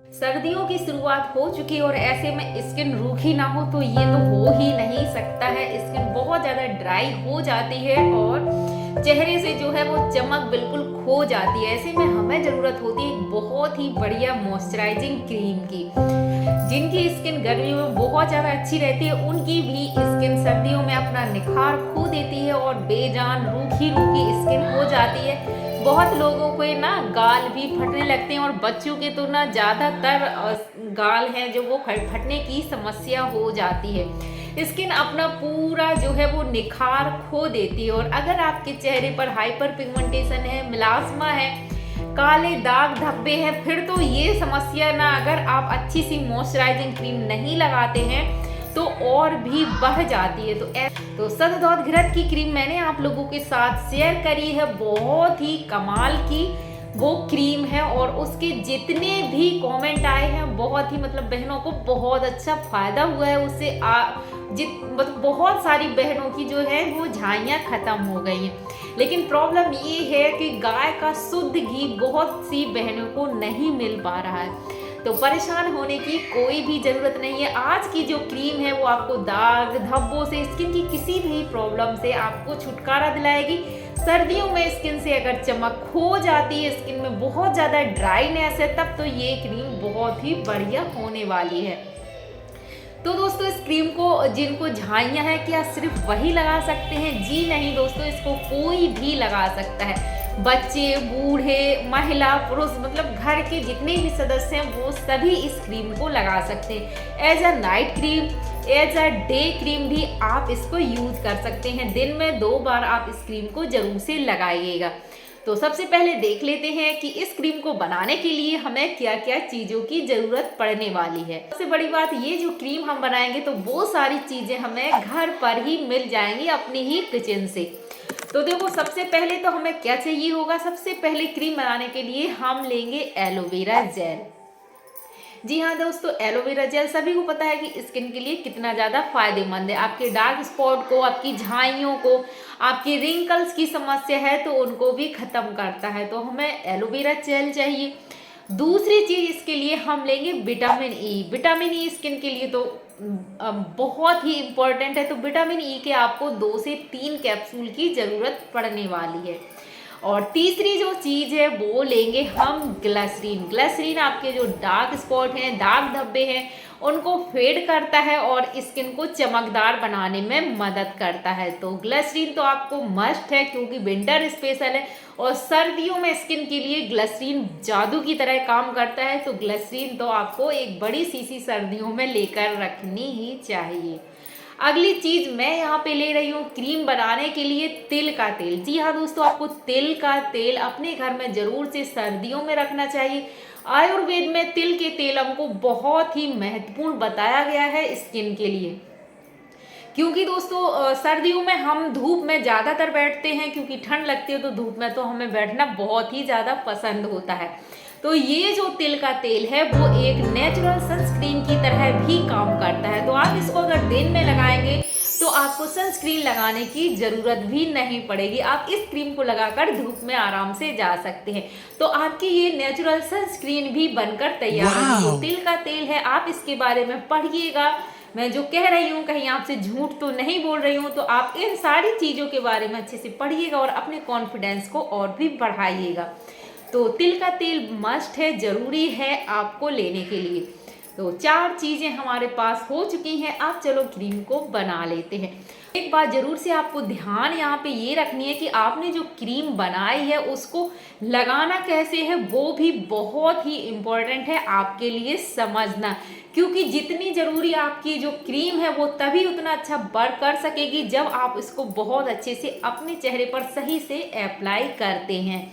सर्दियों की शुरुआत हो चुकी है और ऐसे में स्किन रूखी ना हो तो ये तो हो ही नहीं सकता है। स्किन बहुत ज़्यादा ड्राई हो जाती है और चेहरे से जो है वो चमक बिल्कुल खो जाती है। ऐसे में हमें ज़रूरत होती है एक बहुत ही बढ़िया मॉइस्चराइजिंग क्रीम की। जिनकी स्किन गर्मियों में बहुत ज़्यादा अच्छी रहती है उनकी भी स्किन सर्दियों में अपना निखार खो देती है और बेजान रूखी रूखी स्किन हो जाती है। बहुत लोगों को ना गाल भी फटने लगते हैं और बच्चों के तो ना ज़्यादातर गाल हैं जो वो फटने की समस्या हो जाती है। स्किन अपना पूरा जो है वो निखार खो देती है। और अगर आपके चेहरे पर हाइपर पिगमेंटेशन है, मिलास्मा है, काले दाग धब्बे हैं, फिर तो ये समस्या ना अगर आप अच्छी सी मॉइस्चराइजिंग क्रीम नहीं लगाते हैं तो और भी बढ़ जाती है। तो शतधौत घृत की क्रीम मैंने आप लोगों के साथ शेयर करी है। बहुत ही कमाल की वो क्रीम है और उसके जितने भी कमेंट आए हैं बहुत ही मतलब बहनों को बहुत अच्छा फायदा हुआ है उससे। मतलब बहुत सारी बहनों की जो है वो झाइयाँ खत्म हो गई हैं। लेकिन प्रॉब्लम ये है कि गाय का शुद्ध घी बहुत सी बहनों को नहीं मिल पा रहा है। तो परेशान होने की कोई भी ज़रूरत नहीं है। आज की जो क्रीम है वो आपको दाग धब्बों से, स्किन की किसी भी प्रॉब्लम से आपको छुटकारा दिलाएगी। सर्दियों में स्किन से अगर चमक खो जाती है, स्किन में बहुत ज़्यादा ड्राइनेस है, तब तो ये क्रीम बहुत ही बढ़िया होने वाली है। तो दोस्तों इस क्रीम को जिनको झाइयाँ हैं क्या सिर्फ वही लगा सकते हैं? जी नहीं दोस्तों, इसको कोई भी लगा सकता है। बच्चे, बूढ़े, महिला, पुरुष, मतलब घर के जितने भी सदस्य हैं वो सभी इस क्रीम को लगा सकते हैं। As a night cream, as a day cream भी आप इसको यूज कर सकते हैं। दिन में 2 बार आप इस क्रीम को जरूर से लगाइएगा। तो सबसे पहले देख लेते हैं कि इस क्रीम को बनाने के लिए हमें क्या क्या चीज़ों की ज़रूरत पड़ने वाली है। सबसे बड़ी बात, ये जो क्रीम हम बनाएंगे तो वो सारी चीज़ें हमें घर पर ही मिल जाएंगी अपनी ही किचन से। तो देखो सबसे पहले तो हमें क्या चाहिए होगा। सबसे पहले क्रीम बनाने के लिए हम लेंगे एलोवेरा जेल। जी हाँ दोस्तों, एलोवेरा जेल सभी को पता है कि स्किन के लिए कितना ज़्यादा फायदेमंद है। आपके डार्क स्पॉट को, आपकी झाइयों को, आपकी रिंकल्स की समस्या है तो उनको भी खत्म करता है। तो हमें एलोवेरा जेल चाहिए। दूसरी चीज इसके लिए हम लेंगे vitamin E. Vitamin E skin के लिए तो बहुत ही इम्पोर्टेंट है। तो विटामिन ई के आपको 2 से 3 कैप्सूल की ज़रूरत पड़ने वाली है। और तीसरी जो चीज़ है वो लेंगे हम ग्लिसरीन। ग्लिसरीन आपके जो डार्क स्पॉट हैं, दाग धब्बे हैं, उनको फेड करता है और स्किन को चमकदार बनाने में मदद करता है। तो ग्लिसरीन तो आपको मस्ट है क्योंकि विंटर स्पेशल है और सर्दियों में स्किन के लिए ग्लिसरीन जादू की तरह काम करता है। तो ग्लिसरीन तो आपको एक बड़ी शीशी सर्दियों में लेकर रखनी ही चाहिए। अगली चीज मैं यहाँ पे ले रही हूँ क्रीम बनाने के लिए तिल का तेल। जी हाँ दोस्तों, आपको तिल का तेल अपने घर में जरूर से सर्दियों में रखना चाहिए। आयुर्वेद में तिल के तेल हमको बहुत ही महत्वपूर्ण बताया गया है स्किन के लिए। क्योंकि दोस्तों सर्दियों में हम धूप में ज़्यादातर बैठते हैं क्योंकि ठंड लगती है तो धूप में तो हमें बैठना बहुत ही ज़्यादा पसंद होता है। तो ये जो तिल का तेल है वो एक नेचुरल सनस्क्रीन की तरह भी काम करता है। तो आप इसको अगर दिन में लगाएंगे तो आपको सनस्क्रीन लगाने की ज़रूरत भी नहीं पड़ेगी। आप इस क्रीम को लगाकर धूप में आराम से जा सकते हैं। तो आपकी ये नेचुरल सनस्क्रीन भी बनकर तैयार होगी। तो तिल का तेल है, आप इसके बारे में पढ़िएगा। मैं जो कह रही हूँ कहीं आपसे झूठ तो नहीं बोल रही हूँ। तो आप इन सारी चीज़ों के बारे में अच्छे से पढ़िएगा और अपने कॉन्फिडेंस को और भी बढ़ाइएगा। तो तिल का तेल मस्ट है, ज़रूरी है आपको लेने के लिए। तो 4 चीज़ें हमारे पास हो चुकी हैं। आप चलो क्रीम को बना लेते हैं। एक बात जरूर से आपको ध्यान यहाँ पे ये रखनी है कि आपने जो क्रीम बनाई है उसको लगाना कैसे है वो भी बहुत ही इम्पोर्टेंट है आपके लिए समझना। क्योंकि जितनी ज़रूरी आपकी जो क्रीम है वो तभी उतना अच्छा वर्क कर सकेगी जब आप इसको बहुत अच्छे से अपने चेहरे पर सही से अप्लाई करते हैं।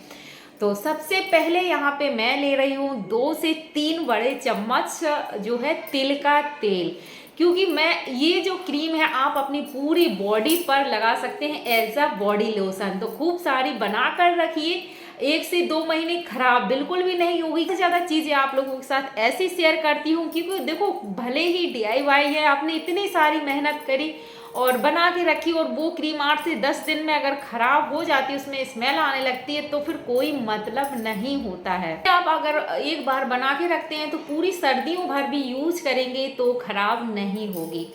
तो सबसे पहले यहाँ पे मैं ले रही हूँ 2 से 3 बड़े चम्मच जो है तिल का तेल। क्योंकि मैं ये जो क्रीम है आप अपनी पूरी बॉडी पर लगा सकते हैं एज अ बॉडी लोशन। तो खूब सारी बना कर रखिए, 1 से 2 महीने खराब बिल्कुल भी नहीं होगी। ज़्यादा चीज़ें आप लोगों के साथ ऐसी शेयर करती हूँ क्योंकि देखो भले ही DIY है, आपने इतनी सारी मेहनत करी और बना के रखी और वो क्रीम 8 से 10 दिन में अगर ख़राब हो जाती है, उसमें स्मेल आने लगती है, तो फिर कोई मतलब नहीं होता है। आप अगर एक बार बना के रखते हैं तो पूरी सर्दियों भर भी यूज करेंगे तो ख़राब नहीं होगी।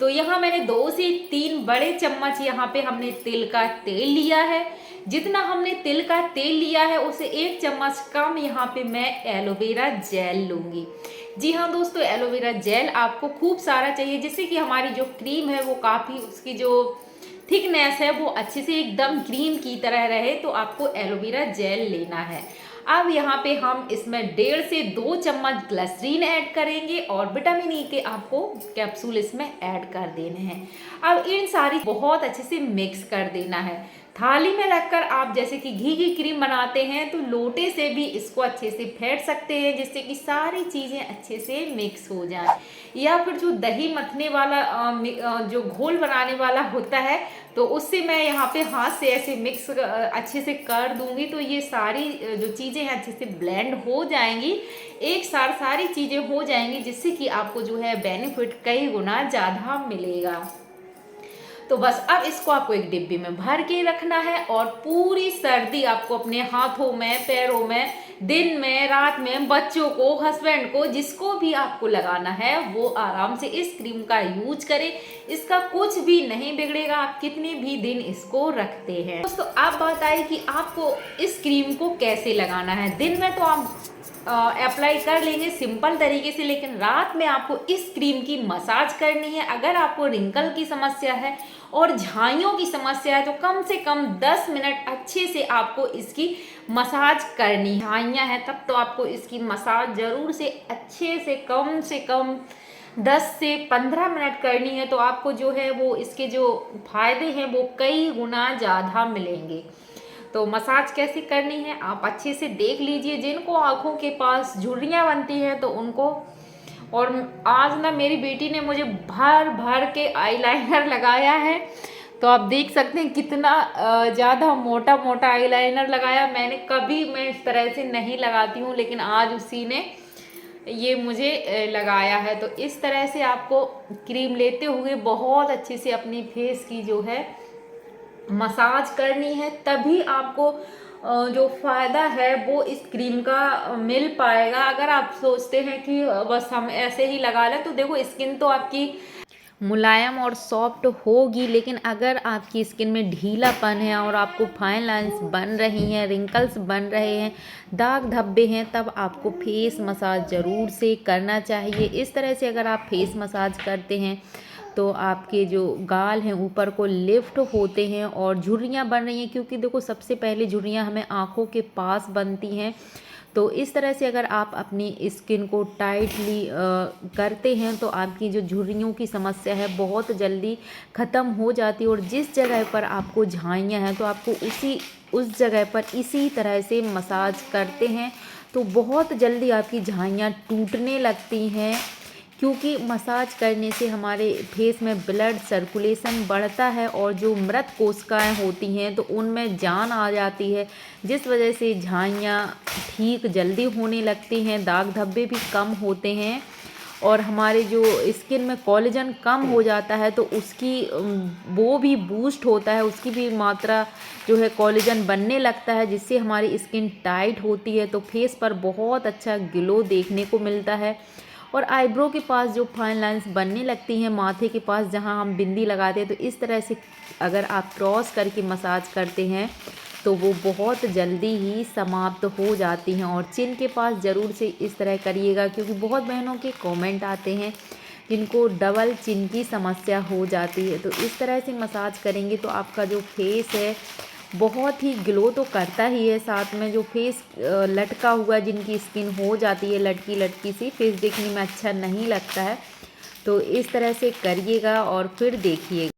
तो यहाँ मैंने 2 से 3 बड़े चम्मच यहाँ पे हमने तिल का तेल लिया है। जितना हमने तिल का तेल लिया है उससे 1 चम्मच कम यहाँ पे मैं एलोवेरा जेल लूँगी। जी हाँ दोस्तों, एलोवेरा जेल आपको खूब सारा चाहिए, जिससे कि हमारी जो क्रीम है वो काफ़ी उसकी जो थिकनेस है वो अच्छे से एकदम क्रीम की तरह रहे। तो आपको एलोवेरा जेल लेना है। अब यहाँ पे हम इसमें 1.5 से 2 चम्मच ग्लिसरीन ऐड करेंगे और विटामिन ई के आपको कैप्सूल इसमें ऐड कर देने हैं। अब इन सारी बहुत अच्छे से मिक्स कर देना है। थाली में रखकर आप जैसे कि घी की क्रीम बनाते हैं तो लोटे से भी इसको अच्छे से फेंट सकते हैं, जिससे कि सारी चीज़ें अच्छे से मिक्स हो जाए। या फिर जो दही मथने वाला जो घोल बनाने वाला होता है तो उससे मैं यहाँ पे हाथ से ऐसे मिक्स अच्छे से कर दूंगी, तो ये सारी जो चीज़ें हैं अच्छे से ब्लेंड हो जाएंगी, एक साथ सारी चीज़ें हो जाएंगी, जिससे कि आपको जो है बेनिफिट कई गुना ज़्यादा मिलेगा। तो बस अब इसको आपको एक डिब्बी में भर के रखना है और पूरी सर्दी आपको अपने हाथों में, पैरों में, दिन में, रात में, बच्चों को, हस्बैंड को, जिसको भी आपको लगाना है वो आराम से इस क्रीम का यूज करें। इसका कुछ भी नहीं बिगड़ेगा, आप कितने भी दिन इसको रखते हैं। दोस्तों अब बात आई कि आपको इस क्रीम को कैसे लगाना है। दिन में तो आप अप्लाई कर लेंगे सिंपल तरीके से, लेकिन रात में आपको इस क्रीम की मसाज करनी है। अगर आपको रिंकल की समस्या है और झाइयों की समस्या है तो कम से कम 10 मिनट अच्छे से आपको इसकी मसाज करनी है। झाइयाँ हैं तब तो आपको इसकी मसाज ज़रूर से अच्छे से कम 10 से 15 मिनट करनी है। तो आपको जो है वो इसके जो फायदे हैं वो कई गुना ज़्यादा मिलेंगे। तो मसाज कैसे करनी है आप अच्छे से देख लीजिए। जिनको आँखों के पास झुर्रियाँ बनती हैं तो उनको, और आज ना मेरी बेटी ने मुझे भर भर के आईलाइनर लगाया है, तो आप देख सकते हैं कितना ज़्यादा मोटा मोटा आईलाइनर लगाया। मैं इस तरह से नहीं लगाती हूँ, लेकिन आज उसी ने ये मुझे लगाया है। तो इस तरह से आपको क्रीम लेते हुए बहुत अच्छे से अपनी फेस की जो है मसाज करनी है, तभी आपको जो फ़ायदा है वो इस क्रीम का मिल पाएगा। अगर आप सोचते हैं कि बस हम ऐसे ही लगा लें, तो देखो स्किन तो आपकी मुलायम और सॉफ्ट होगी, लेकिन अगर आपकी स्किन में ढीलापन है और आपको फाइन लाइंस बन रही हैं, रिंकल्स बन रहे हैं, दाग धब्बे हैं, तब आपको फेस मसाज ज़रूर से करना चाहिए। इस तरह से अगर आप फेस मसाज करते हैं तो आपके जो गाल हैं ऊपर को लिफ्ट होते हैं और झुर्रियाँ बन रही हैं, क्योंकि देखो सबसे पहले झुर्रियाँ हमें आँखों के पास बनती हैं। तो इस तरह से अगर आप अपनी स्किन को टाइटली करते हैं तो आपकी जो झुर्रियों की समस्या है बहुत जल्दी ख़त्म हो जाती है। और जिस जगह पर आपको झाइयाँ हैं तो आपको उस जगह पर इसी तरह से मसाज करते हैं तो बहुत जल्दी आपकी झाइयाँ टूटने लगती हैं, क्योंकि मसाज करने से हमारे फेस में ब्लड सर्कुलेशन बढ़ता है और जो मृत कोशिकाएं होती हैं तो उनमें जान आ जाती है, जिस वजह से झाइयाँ ठीक जल्दी होने लगती हैं, दाग धब्बे भी कम होते हैं और हमारे जो स्किन में कोलेजन कम हो जाता है तो उसकी वो भी बूस्ट होता है, उसकी भी मात्रा जो है कोलेजन बनने लगता है, जिससे हमारी स्किन टाइट होती है। तो फेस पर बहुत अच्छा ग्लो देखने को मिलता है। और आईब्रो के पास जो फाइन लाइंस बनने लगती हैं, माथे के पास जहां हम बिंदी लगाते हैं, तो इस तरह से अगर आप क्रॉस करके मसाज करते हैं तो वो बहुत जल्दी ही समाप्त हो जाती हैं। और चिन के पास ज़रूर से इस तरह करिएगा, क्योंकि बहुत बहनों के कमेंट आते हैं जिनको डबल चिन की समस्या हो जाती है। तो इस तरह से मसाज करेंगे तो आपका जो फेस है बहुत ही ग्लो तो करता ही है, साथ में जो फेस लटका हुआ जिनकी स्किन हो जाती है लटकी लटकी सी, फेस देखने में अच्छा नहीं लगता है। तो इस तरह से करिएगा और फिर देखिएगा।